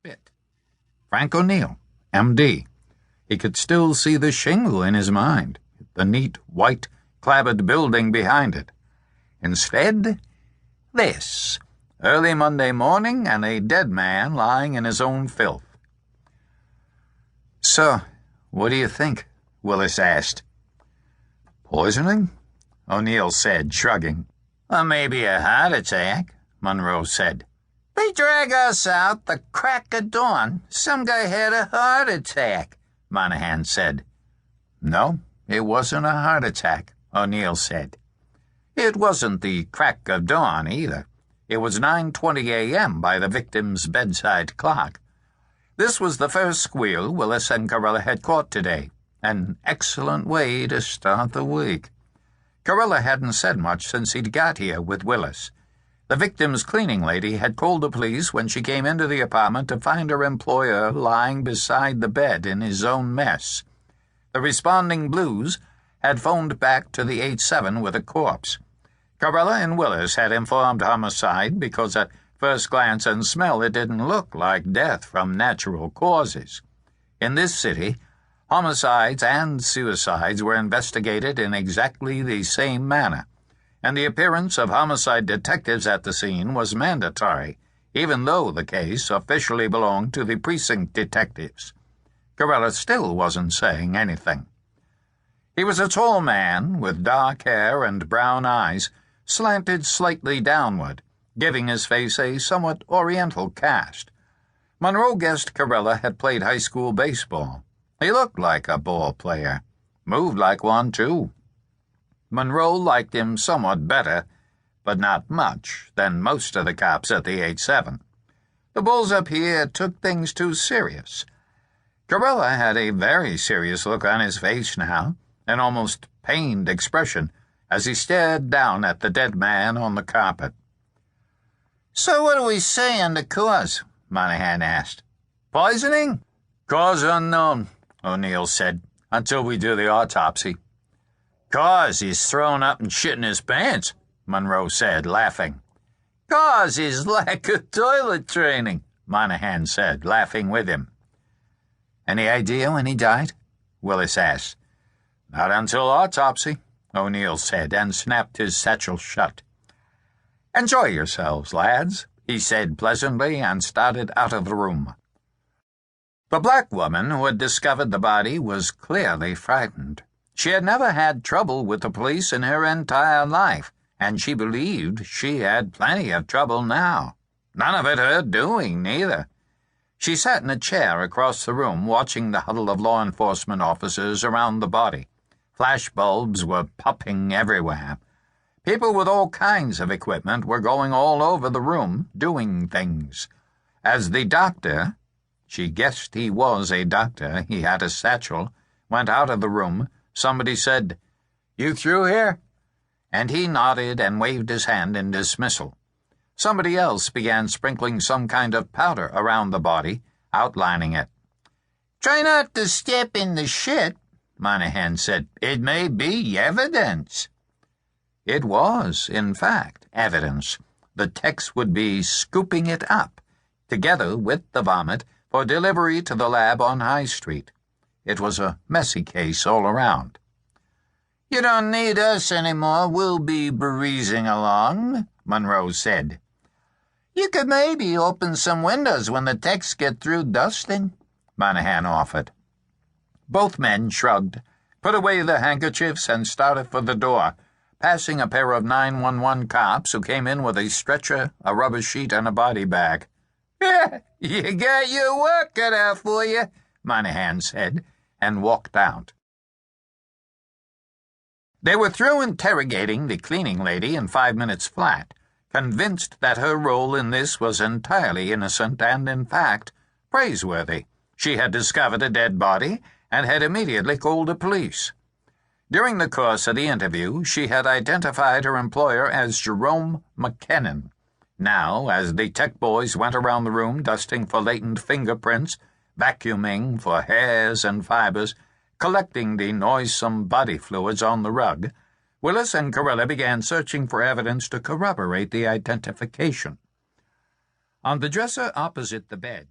spit. Frank O'Neill, M.D. He could still see the shingle in his mind, the neat, white, clapboard building behind it. Instead, this, early Monday morning and a dead man lying in his own filth. "So, what do you think?" Willis asked. "Poisoning?" O'Neill said, shrugging. "Or maybe a heart attack," Monroe said. "They drag us out the crack of dawn. Some guy had a heart attack," Monahan said. "No, it wasn't a heart attack," O'Neill said. "It wasn't the crack of dawn, either. It was 9:20 a.m. by the victim's bedside clock. This was the first squeal Willis and Carella had caught today. An excellent way to start the week. Carella hadn't said much since he'd got here with Willis. The victim's cleaning lady had called the police when she came into the apartment to find her employer lying beside the bed in his own mess. The responding Blues had phoned back to the 8-7 with a corpse. Carella and Willis had informed homicide because at first glance and smell it didn't look like death from natural causes. In this city, homicides and suicides were investigated in exactly the same manner, and the appearance of homicide detectives at the scene was mandatory, even though the case officially belonged to the precinct detectives. Carella still wasn't saying anything. He was a tall man with dark hair and brown eyes, slanted slightly downward, giving his face a somewhat oriental cast. Monroe guessed Carella had played high school baseball. He looked like a ball player. Moved like one, too. Monroe liked him somewhat better, but not much, than most of the cops at the 8-7. The bulls up here took things too serious. Carella had a very serious look on his face now, an almost pained expression, as he stared down at the dead man on the carpet. "So what do we say on the cause?" Monahan asked. "Poisoning?" "Cause unknown," O'Neill said, "until we do the autopsy." "Cause he's thrown up and shit in his pants," Monroe said, laughing. "Cause his lack of toilet training," Monahan said, laughing with him. "Any idea when he died?" Willis asked. "Not until autopsy," O'Neill said, and snapped his satchel shut. "Enjoy yourselves, lads," he said pleasantly, and started out of the room. The black woman who had discovered the body was clearly frightened. She had never had trouble with the police in her entire life, and she believed she had plenty of trouble now. None of it her doing, neither. She sat in a chair across the room, watching the huddle of law enforcement officers around the body. Flash bulbs were popping everywhere. People with all kinds of equipment were going all over the room, doing things. As the doctor, she guessed he was a doctor, he had a satchel, went out of the room, somebody said, "You through here?" And he nodded and waved his hand in dismissal. Somebody else began sprinkling some kind of powder around the body, outlining it. "Try not to step in the shit," Monahan said. "It may be evidence." It was, in fact, evidence. The techs would be scooping it up, together with the vomit, for delivery to the lab on High Street. It was a messy case all around. "You don't need us anymore. We'll be breezing along," Monroe said. "You could maybe open some windows when the techs get through dusting," Monahan offered. Both men shrugged, put away their handkerchiefs, and started for the door, passing a pair of 911 cops who came in with a stretcher, a rubber sheet, and a body bag. "Yeah, you got your work cut out for you," Monahan said, and walked out. They were through interrogating the cleaning lady in 5 minutes flat, convinced that her role in this was entirely innocent and, in fact, praiseworthy. She had discovered a dead body and had immediately called the police. During the course of the interview, she had identified her employer as Jerome McKinnon. Now, as the tech boys went around the room dusting for latent fingerprints, vacuuming for hairs and fibers, collecting the noisome body fluids on the rug, Willis and Carella began searching for evidence to corroborate the identification. On the dresser opposite the bed,